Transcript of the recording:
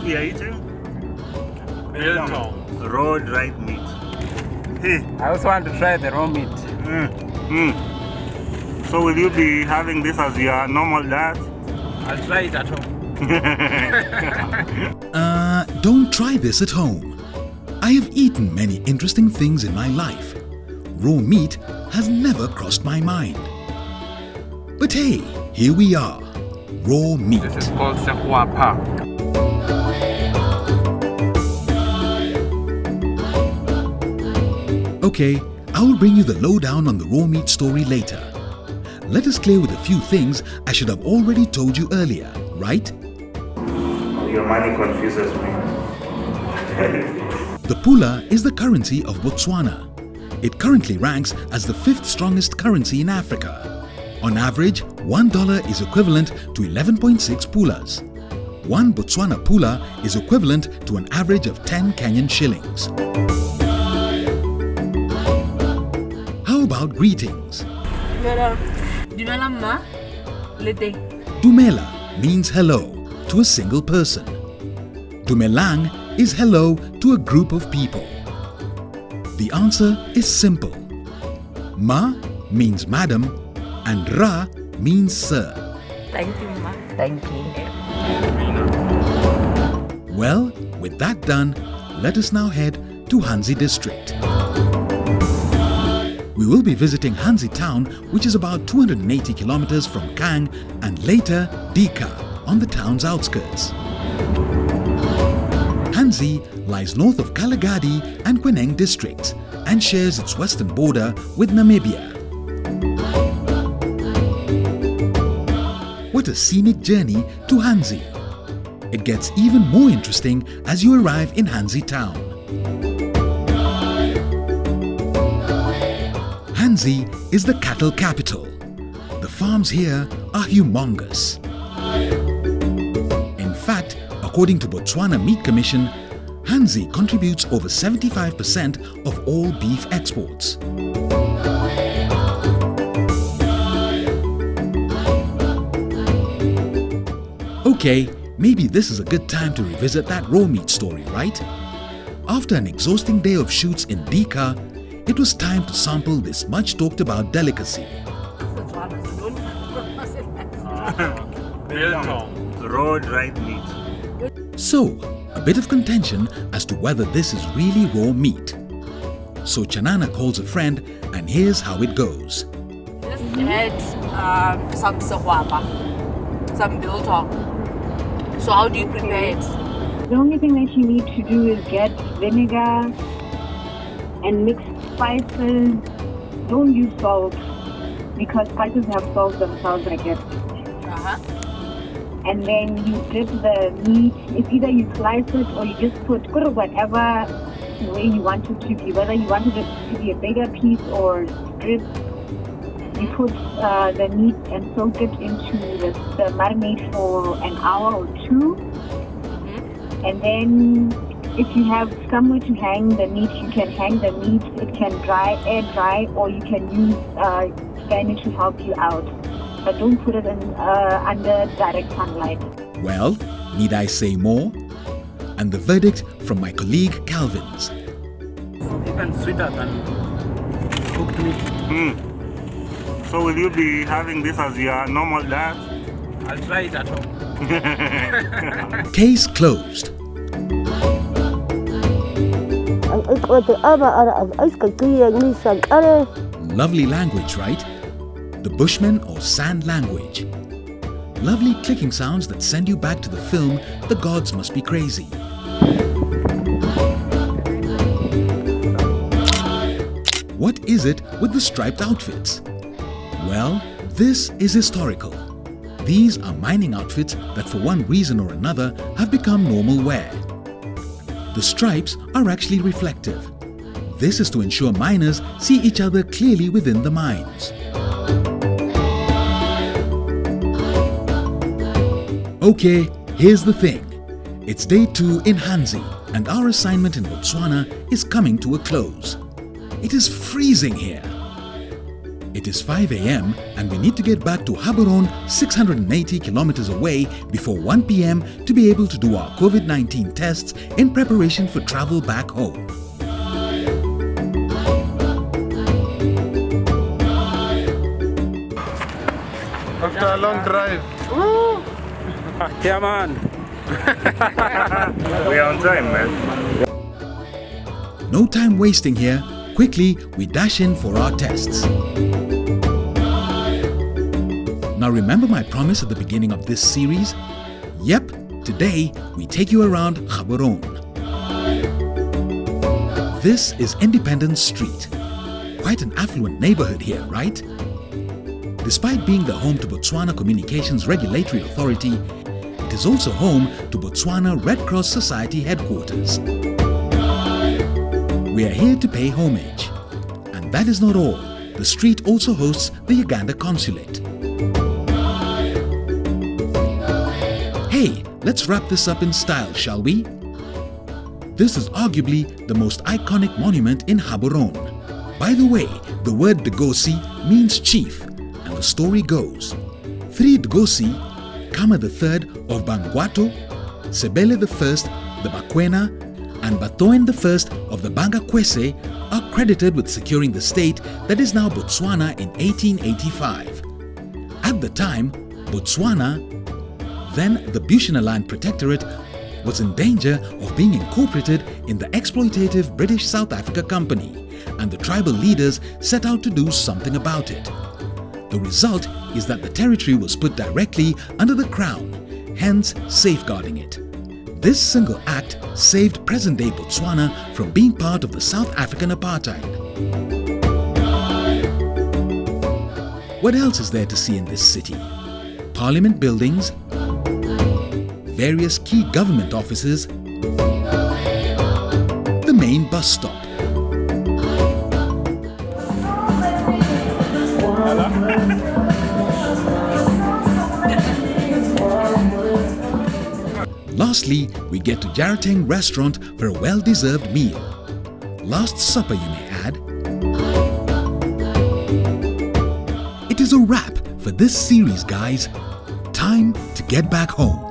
we are eating? Biltong. Raw dried meat. Hey. I also want to try the raw meat. So will you be having this as your normal diet? I'll try it at home. Don't try this at home. I have eaten many interesting things in my life. Raw meat has never crossed my mind. But hey, here we are. Raw meat. This is called sehuapa. Okay, I will bring you the lowdown on the raw meat story later. Let us clear with a few things I should have already told you earlier, right? Your money confuses me. The pula is the currency of Botswana. It currently ranks as the 5th strongest currency in Africa. On average, $1 is equivalent to 11.6 pulas. 1 Botswana pula is equivalent to an average of 10 Kenyan shillings. How about greetings? Dumela means hello to a single person. Dumelang is hello to a group of people. The answer is simple. Ma means madam and Ra means sir. Thank you, Ma. Thank you. Well, with that done, let us now head to Ghanzi district. We will be visiting Ghanzi town, which is about 280 kilometers from Kang, and later Dika on the town's outskirts. Ghanzi lies north of Kalagadi and Kweneng districts and shares its western border with Namibia. What a scenic journey to Ghanzi! It gets even more interesting as you arrive in Ghanzi town. Ghanzi is the cattle capital. The farms here are humongous. In fact, according to Botswana Meat Commission, Ghanzi contributes over 75% of all beef exports. Okay, maybe this is a good time to revisit that raw meat story, right? After an exhausting day of shoots in Dika, it was time to sample this much talked about delicacy. Biltong. Raw dried meat. So, a bit of contention as to whether this is really raw meat. So Chanana calls a friend and here's how it goes. Just add some sehuapa, some biltong. So how do you prepare it? The only thing that you need to do is get vinegar and mix spices. Don't use salt because spices have salt themselves, I guess. And then you dip the meat. It's either you slice it or you just put whatever way you want it to be. Whether you wanted it to be a bigger piece or strips. You put the meat and soak it into the marinade for an hour or two. And then if you have somewhere to hang the meat, you can hang the meat. It can air dry, or you can use Spanish to help you out. But don't put it in, under direct sunlight. Well, need I say more? And the verdict from my colleague Calvin's. Even sweeter than cooked meat. So will you be having this as your normal diet? I'll try it at home. Case closed. Lovely language, right? The Bushman or Sand language. Lovely clicking sounds that send you back to the film The Gods Must Be Crazy. What is it with the striped outfits? Well, this is historical. These are mining outfits that for one reason or another have become normal wear. The stripes are actually reflective. This is to ensure miners see each other clearly within the mines. Okay, here's the thing. It's day 2 in Ghanzi and our assignment in Botswana is coming to a close. It is freezing here. It is 5 a.m. and we need to get back to Gaborone, 680 kilometers away before 1 p.m. to be able to do our COVID-19 tests in preparation for travel back home. After a long drive. Yeah, man. We are on time, man. No time wasting here. Quickly, we dash in for our tests. Now remember my promise at the beginning of this series? Yep, today we take you around Gaborone. This is Independence Street. Quite an affluent neighborhood here, right? Despite being the home to Botswana Communications Regulatory Authority, it is also home to Botswana Red Cross Society headquarters. We are here to pay homage. And that is not all. The street also hosts the Uganda consulate. Hey, let's wrap this up in style, shall we? This is arguably the most iconic monument in Gaborone. By the way, the word Dgosi means chief, and the story goes. 3 Dgosi, Kama III of Bangwato, Sebele I, the Bakwena, and Batoen I of the Bangakwese are credited with securing the state that is now Botswana in 1885. At the time, Botswana, then the Bushinaland Protectorate, was in danger of being incorporated in the exploitative British South Africa Company, and the tribal leaders set out to do something about it. The result is that the territory was put directly under the Crown, hence safeguarding it. This single act saved present-day Botswana from being part of the South African apartheid. What else is there to see in this city? Parliament buildings, various key government offices, the main bus stop. Lastly, we get to Jarateng restaurant for a well-deserved meal. Last supper, you may add. It is a wrap for this series, guys. Time to get back home.